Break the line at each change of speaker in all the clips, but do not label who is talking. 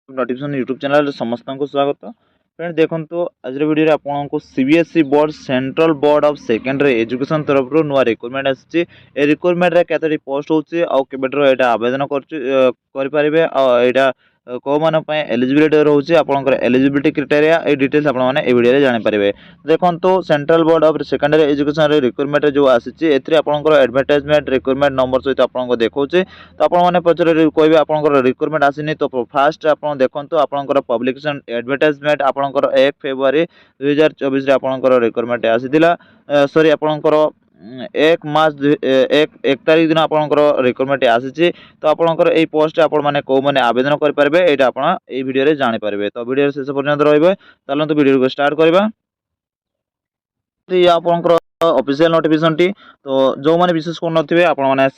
Notification YouTube channel समस्त को स्वागत। फ्रेंड देखो आज वीडियो आपको CBSE board central board of secondary education तरफ नुआ रिक्रुटमेंट आसी रिक्रुटमेंट केतोटी पोस्ट होची आउ आवेदन कर कौ मान एलिजिबिलिटी रोचे आपंकर एलिजिबिलिटी क्राइटेरिया ए डिटेल्स आपने वीडियो जानीपारे। देखो central board of secondary education recruitment जो आसी आपंकर एडवर्टाइजमेंट रिक्रुटमेंट नंबर सहित आपको देखा तो आपने पचर कहे आपंकर रिक्रुटमेंट आसनी तो फास्ट आप देखो आपंकर पब्लिकेशन एडवर्टाइजमेंट आपंकर 1 फेब्रुआरी 2024 आपंकर रिक्रुटमेंट आसीला सॉरी आपंकर 1 मार्च 1 तारीख दिन आपंकर रिक्रुटमेंट आसी तो आपंकर ये पोस्ट आपने कौ मैंने आवेदन करेंगे यहाँ आप वीडियो जानीपारे। तो वीडियो शेष पर्यंत रही चलते वीडियो को स्टार्ट करवा आपंकर ऑफिशियल नोटिफिकेशन टी तो जो मैंने विशेष कर नथिबे आपको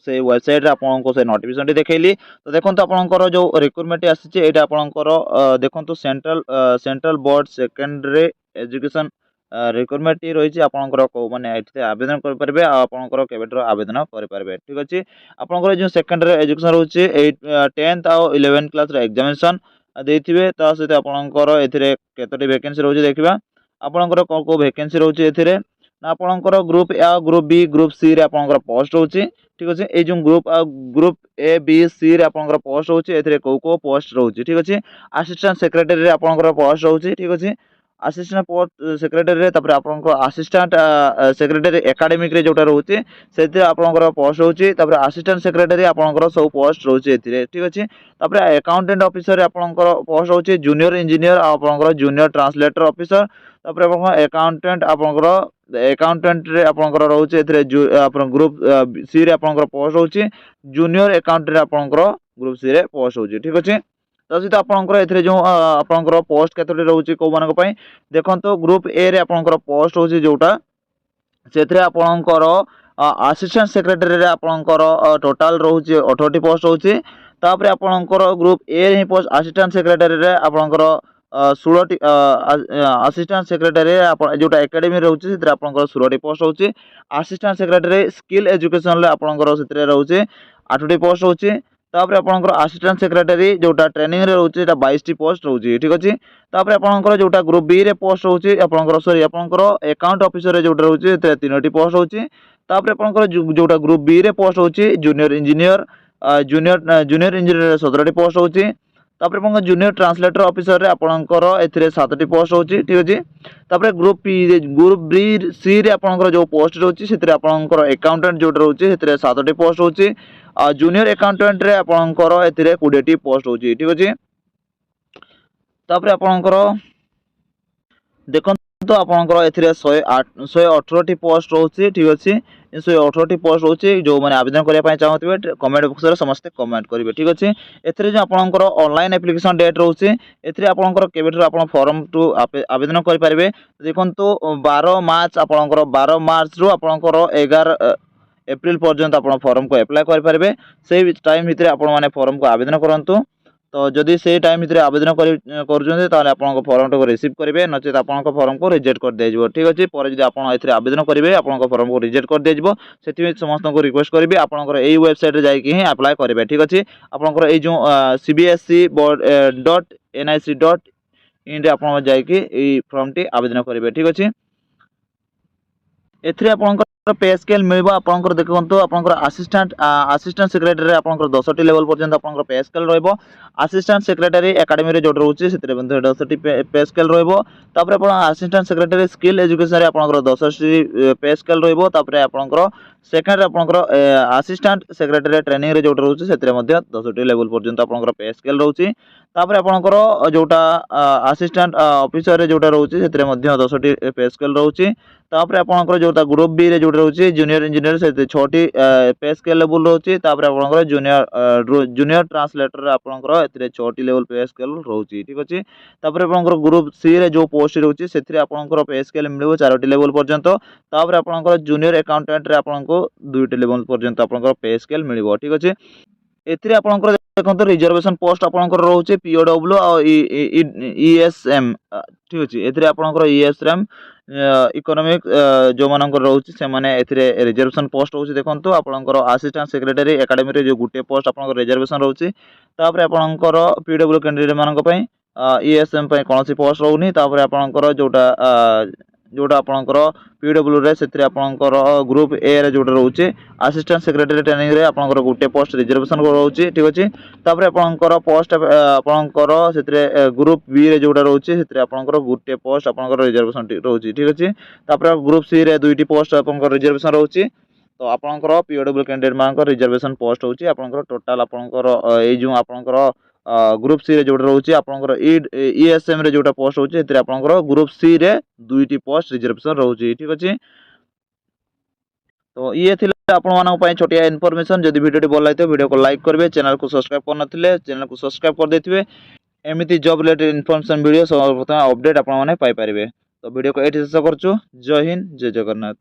से वेबसाइट आपको से नोटिफिकेशन टी देखैली। तो देखो आपंकर जो रिक्रुटमेंट आसी एटा आपंकर देखो central board secondary education recruitment T रही आपंकर को माने आवेदन करेंगे आपंकर केबेटर आवेदन करेंगे। ठीक अच्छे आपंकर जो सेकेंडरी एजुकेशन रोचे 10th और 11th क्लास एग्जामिनेशन देथिबे ता सहित आपंकर एथिरे केतोटी वैकेंसी रोचे देखिबा आपंकर कौन कौ वैकेंसी रोचे एथिरे ना आपंकर group A group B group C रे आपंकर पोस्ट रोचे। ठीक अच्छे ये जो ग्रुप ए बी सी रे आपंकर पोस्ट रोचे एथिरे कौ कौ पोस्ट रोचे। ठीक अच्छे असिस्टेंट सेक्रेटरी रे आपंकर पोस्ट रोचे। ठीक अच्छे असिस्टेंट पोस्ट सेक्रेटरी रे तापर आपंकर असिस्टेंट सेक्रेटरी एकेडमिक रे जोटा रोचे सेति आपंकर पोस्ट रोचे तापर असिस्टेंट सेक्रेटरी आपंकर सब पोस्ट रोचे एथिरे। ठीक अच्छे तापर अकाउंटेंट ऑफिसर आपंकर पोस्ट रोचे जूनियर इंजीनियर आपंकर जूनियर ट्रांसलेटर ऑफिसर तापर आपंकर अकाउंटेंट आपंकर अकाउंटेंट रे आपंकर रोचे एथिरे आपन ग्रुप सी रे आपंकर पोस्ट रोचे जूनियर अकाउंटेंट रे आपंकर ग्रुप सी रे पोस्ट होचे। ठीक अच्छे तो सहित आपंकर एथिरे जो आपंकर पोस्ट केतोटी रोचे को मानक पई देखंतो ग्रुप ए रे आपंकर पोस्ट होचे जोटा सेथिरे आपंकर असिस्टेंट सेक्रेटरी रे आपंकर टोटल रोचे 18 पोस्ट होचे। तापर आपंकर ग्रुप ए रे पोस्ट असिस्टेंट सेक्रेटरी रे आपंकर 16 असिस्टेंट सेक्रेटरी जोटा एकेडमी रोचे सेथिरे आपंकर 16 पोस्ट होचे। असिस्टेंट सेक्रेटरी स्किल एजुकेशन रे आपंकर सेथिरे रोचे 8 पोस्ट होचे। तापर आपंकर असिस्टेंट सेक्रेटरी जोटा ट्रेनिंग रे रोचे एटा 22 पोस्ट रोचे। ठीक अछि तापर आपंकर जोटा ग्रुप बी रे पोस्ट रोचे आपंकर सॉरी आपंकर अकाउंट ऑफिसर रे जोटा रोचे एते 3टी पोस्ट रोचे। तापर आपंकर जोटा ग्रुप बी रे पोस्ट रोचे जूनियर इंजीनियर जूनियर इंजीनियर 17टी पोस्ट रोचे। तापर आपंकर जूनियर ट्रांसलेटर ऑफिसर रे आपंकर एथिरे 7टी पोस्ट रोचे। ठीक अछि तापर ग्रुप बी सी रे आपंकर जो पोस्ट रोचे सेथिरे आपंकर अकाउंटेंट जोटा रोचे सेथिरे 7टी पोस्ट रोचे जूनियर अकाउंटेंट रे आपंकर एथिरे 20टी पोस्ट होची। ठीक अछि तापर आपंकर देखो तो आपंकर एथिरे 118टी पोस्ट रोचे। ठीक अछि 118टी पोस्ट रोचे जो माने आवेदन करिया पय चाहथिबे कमेंट बॉक्स रे समस्त कमेंट करिवे। ठीक अछि एथिरे जो आपंकर ऑनलाइन एप्लीकेशन डेट रोचे एथिरे आपंकर केबेटर आपन फॉर्म टू आवेदन करि परिबे। देखंतो 12 मार्च आपंकर 12 मार्च रु आपंकर 11 एप्रिल पर्यंत आप फॉर्म को अप्लाई करेंगे से टाइम भितर आपने फॉर्म को आवेदन करूँ। तो जदि से टाइम भितर आवेदन कर फॉर्म को रिसीव करेंगे नचेत आप फॉर्म को रिजेक्ट कर दिया। ठीक अच्छे पर जब आप आवेदन करेंगे आप फॉर्म को रिजेक्ट कर दिया से समस्त को रिक्वेस्ट करी आपंकर यही वेबसाइट जाकि अप्लाई करेंगे। ठीक अच्छे आपंकर ये जो CBSE board .nic.in आप फॉर्म टी आवेदन करेंगे। ठीक अच्छे एथिरे आपंकर पे स्केल मिलबो आपंकर देखंतो आपंकर असिस्टेंट सेक्रेटरी आपंकर 10टी लेवल पर्यंत आपंकर पे स्केल रहइबो। असिस्टेंट सेक्रेटरी एकेडमी रे जोट रहउची सेतरे बंधु 10टी पे स्केल रहइबो। तापर आपण असिस्टेंट सेक्रेटरी स्किल एजुकेशन रे आपंकर 10टी पे स्केल रहइबो। तापर आपंकर सेकंड आपंकर असिस्टेंट सेक्रेटरी ट्रेनिंग रे जोट रहउची सेतरे मध्ये 10टी लेवल पर्यंत आपंकर पे स्केल रहउची। तापर आपंकर जोटा असिस्टेंट ऑफिसर रे जोटा रहउची सेतरे मध्ये 10टी पे स्केल रहउची। तापर आपंकर जोटा ग्रुप बी रे जोटा रहउची जूनियर इंजीनियर से 6टी पे स्केल लेवल रहउची। तापर आपंकर जूनियर ट्रांसलेटर रे आपंकर एतरे 6टी लेवल पे स्केल रहउची। ठीक अछि तापर आपंकर ग्रुप सी रे जो पोस्ट रहउची सेथरे आपंकर पे स्केल मिलबो 4टी लेवल पर्यंत। तापर आपंकर जूनियर अकाउंटेंट रे आपंकर 2टी लेवल पर्यंत आपंकर पे स्केल मिलबो। ठीक अछि एथिरे आपंकर देखो रिजर्वेशन पोस्ट आपंकर रोचे पीओडब्ल्यू और ईएसएम ठीक अच्छे एथिरे आपंकर ईएसएम इकोनॉमिक जो मानकर रोचे से माने एथिरे रिजर्वेशन पोस्ट होची देखंतु आपंकर असिस्टेंट सेक्रेटरी एकेडमी रे जो गुटे पोस्ट आपंकर रिजर्वेशन रोचे तापर आपंकर पीडब्ल्यू कैंडिडेट मानक पई ईएसएम पई कोनोसी पोस्ट रोउनी तापर आपंकर जोटा जोटा आपंकर पीडब्ल्यू रे सेथिरे आपंकर ग्रुप ए रे जोटा रोचे असिस्टेंट सेक्रेटरी ट्रेनिंग रे आपंकर गुटे पोस्ट रिजर्वेशन रोचे ठीक अच्छे तापर आपंकर पोस्ट आपंकर सेथिरे ग्रुप बी रे जोटा रोचे सेथिरे आपंकर गुटे पोस्ट आपंकर रिजर्वेशन रोचे ठीक अच्छे तापर ग्रुप सी रे दुईटी पोस्ट आपंकर रिजर्वेशन रोचे तो आपंकर पीओडब्ल्यू कैंडिडेट मानकर रिजर्वेशन पोस्ट होची आपंकर टोटल आपंकर ए जो आपंकर ग्रुप सी रे जोटा रोचे आपंकर ईएसएम रे जोटा पोस्ट होची एथिरे आपंकर ग्रुप सी रे दुईटी पोस्ट रिजर्वेशन रोचे ठीक अच्छे तो ये थिले आपण मानक पई छोटिया इन्फॉर्मेशन जदि वीडियो भल लागितो वीडियो को लाइक करबे चैनल को सब्सक्राइब कर नथिले चैनल को सब्सक्राइब कर देथिबे एमिति जॉब रिलेटेड इन्फॉर्मेशन वीडियो सर्वप्रथम अपडेट आपण माने पाई परिबे तो वीडियो को एठी शेष करछु जय हिंद जय जगन्नाथ।